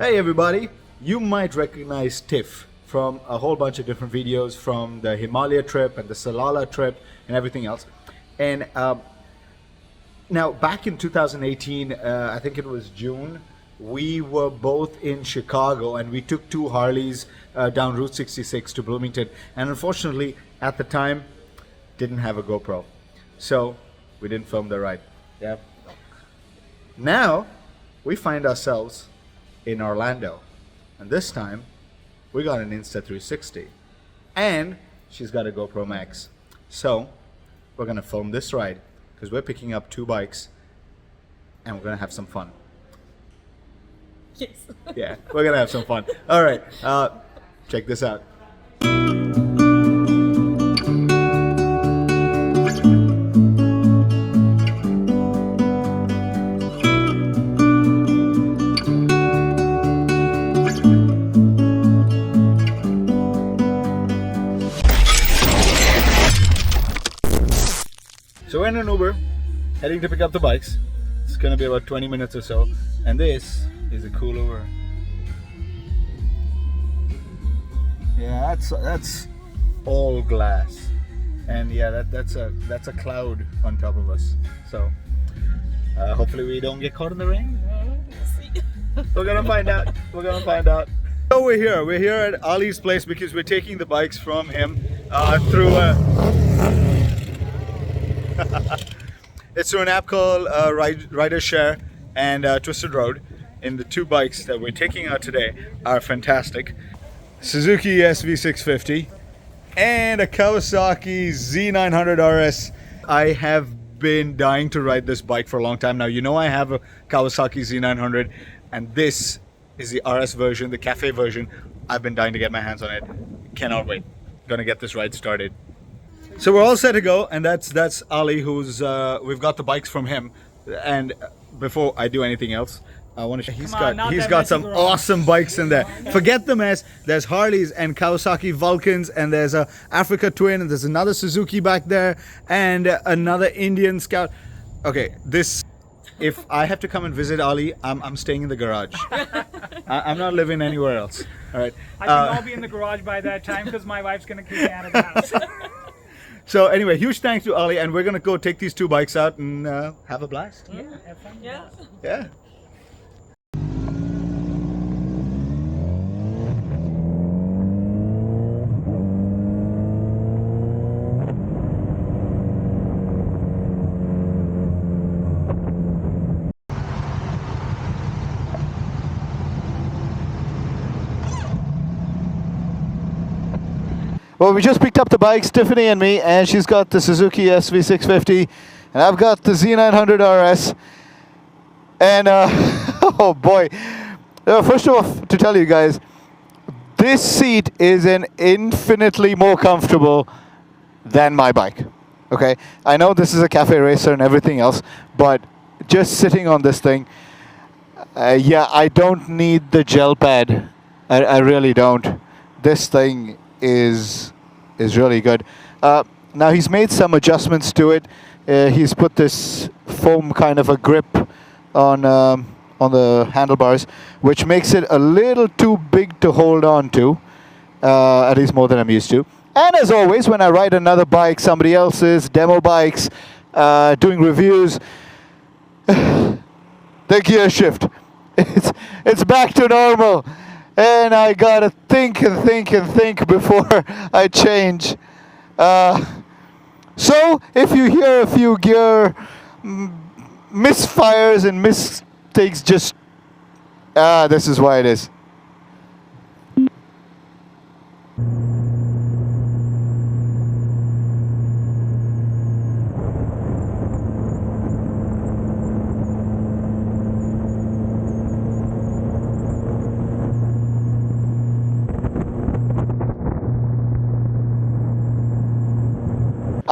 Hey everybody, you might recognize Tiff from a whole bunch of different videos from the Himalaya trip and the Salala trip and everything else. And now back in 2018, I think it was June, we were both in Chicago and we took two Harleys down Route 66 to Bloomington. And unfortunately, at the time, didn't have a GoPro. So we didn't film the ride. Yeah. Now we find ourselves in Orlando, and this time we got an Insta360 and she's got a GoPro Max. So we're gonna film this ride because we're picking up two bikes and we're gonna have some fun. Yes. Yeah, we're gonna have some fun. All right, check this out. So we're in an Uber, heading to pick up the bikes. It's gonna be about 20 minutes or so, and this is a cool Uber. Yeah, that's all glass, and yeah, that's a cloud on top of us. So hopefully we don't get caught in the rain. We're gonna find out. We're gonna find out. So we're here at Ali's place because we're taking the bikes from him through a. It's through an app called Rider Share and Twisted Road, and the two bikes that we're taking out today are fantastic. Suzuki SV650 and a Kawasaki Z900 RS. I have been dying to ride this bike for a long time now. You know, I have a Kawasaki Z900 and this is the RS version, the cafe version. I've been dying to get my hands on it. Cannot wait. Gonna get this ride started. So we're all set to go, and that's Ali, who's we've got the bikes from him. And before I do anything else, I want to. He's got some awesome bikes in there. Forget the mess. There's Harleys and Kawasaki Vulcans, and there's a Africa Twin, and there's another Suzuki back there, and another Indian Scout. Okay, this. If I have to come and visit Ali, I'm staying in the garage. I'm not living anywhere else. All right. I think I'll be in the garage by that time because my wife's gonna kick me out of the house. So anyway, huge thanks to Ali, and we're gonna go take these two bikes out and have a blast. Yeah, have fun. Yeah. Yeah. Well, we just picked up the bikes, Tiffany and me, and she's got the Suzuki SV650, and I've got the Z900 RS. And, oh boy. First of all, to tell you guys, this seat is an infinitely more comfortable than my bike. Okay? I know this is a cafe racer and everything else, but just sitting on this thing, yeah, I don't need the gel pad. I really don't. This thing is really good. Now he's made some adjustments to it. He's put this foam kind of a grip on the handlebars, which makes it a little too big to hold on to, at least more than I'm used to. And as always, when I ride another bike, somebody else's demo bikes, doing reviews, the gear shift, it's back to normal. And I gotta think and think and think before I change. So if you hear a few gear misfires and mistakes, just this is why it is.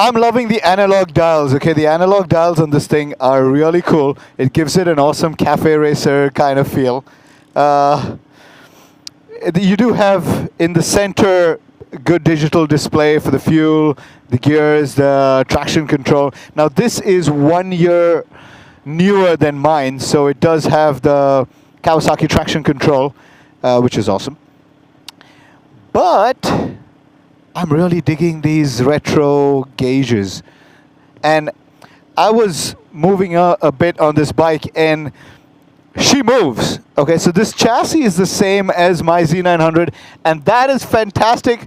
I'm loving the analog dials, okay? The analog dials on this thing are really cool. It gives it an awesome cafe racer kind of feel. You do have in the center good digital display for the fuel, the gears, the traction control. Now this is 1 year newer than mine, so it does have the Kawasaki traction control, which is awesome. But I'm really digging these retro gauges. And I was moving a bit on this bike, and she moves. Okay, so this chassis is the same as my Z900, and that is fantastic.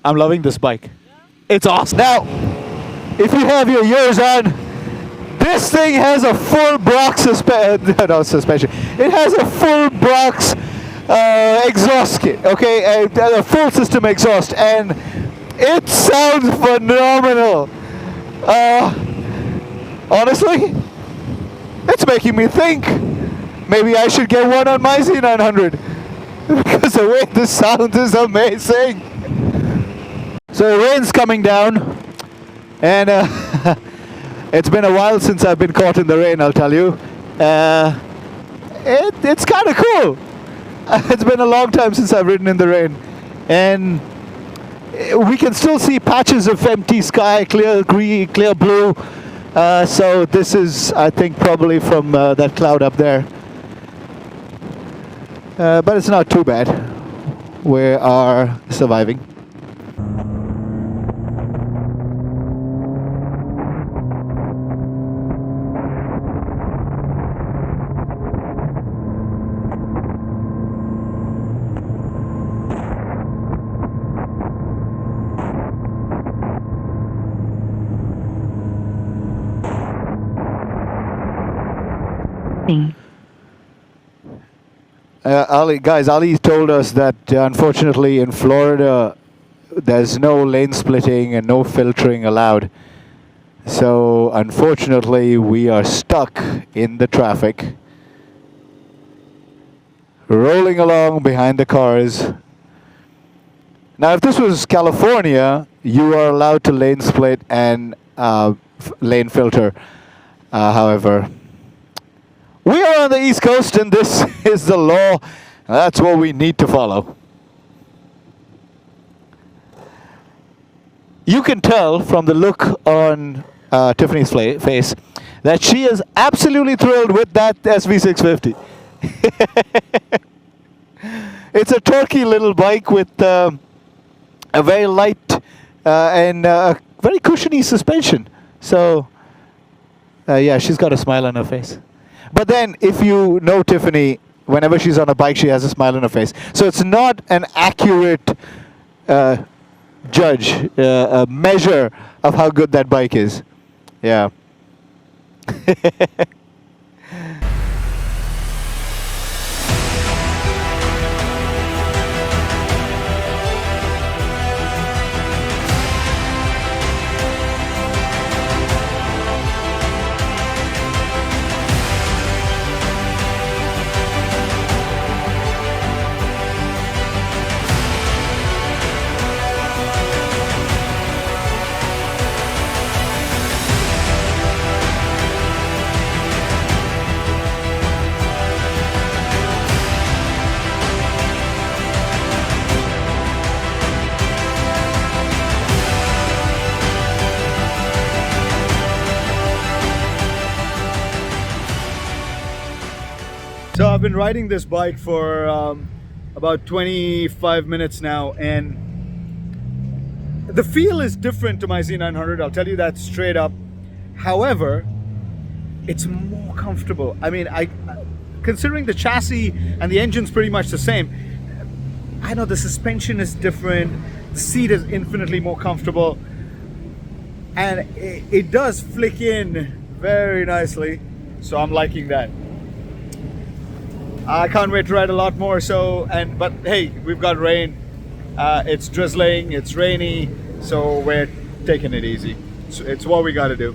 I'm loving this bike. It's awesome. Now, if you have your ears on, this thing has a full Brock suspension. It has a full Brock's exhaust kit, okay, a full system exhaust, and it sounds phenomenal. Honestly, it's making me think maybe I should get one on my Z900 because the way this sounds is amazing. So the rain's coming down, and it's been a while since I've been caught in the rain, I'll tell you. It's kind of cool. It's been a long time since I've ridden in the rain, and we can still see patches of empty sky, clear green, clear blue. So this is, I think, probably from that cloud up there. But it's not too bad. We are surviving. Ali told us that unfortunately in Florida there's no lane splitting and no filtering allowed. So unfortunately we are stuck in the traffic, rolling along behind the cars. Now if this was California, you are allowed to lane split and lane filter. However, we are on the East Coast, and this is the law. That's what we need to follow. You can tell from the look on Tiffany's face that she is absolutely thrilled with that SV650. It's a torquey little bike with a very light and very cushiony suspension. So, yeah, she's got a smile on her face. But then, if you know Tiffany, whenever she's on a bike, she has a smile on her face. So it's not an accurate judge, a measure of how good that bike is. Yeah. So I've been riding this bike for about 25 minutes now, and the feel is different to my Z900, I'll tell you that straight up. However, it's more comfortable. I mean, considering the chassis and the engine's pretty much the same, I know the suspension is different, the seat is infinitely more comfortable, and it does flick in very nicely, so I'm liking that. I can't wait to ride a lot more. But hey, we've got rain. It's drizzling, it's rainy, so we're taking it easy. It's what we got to do.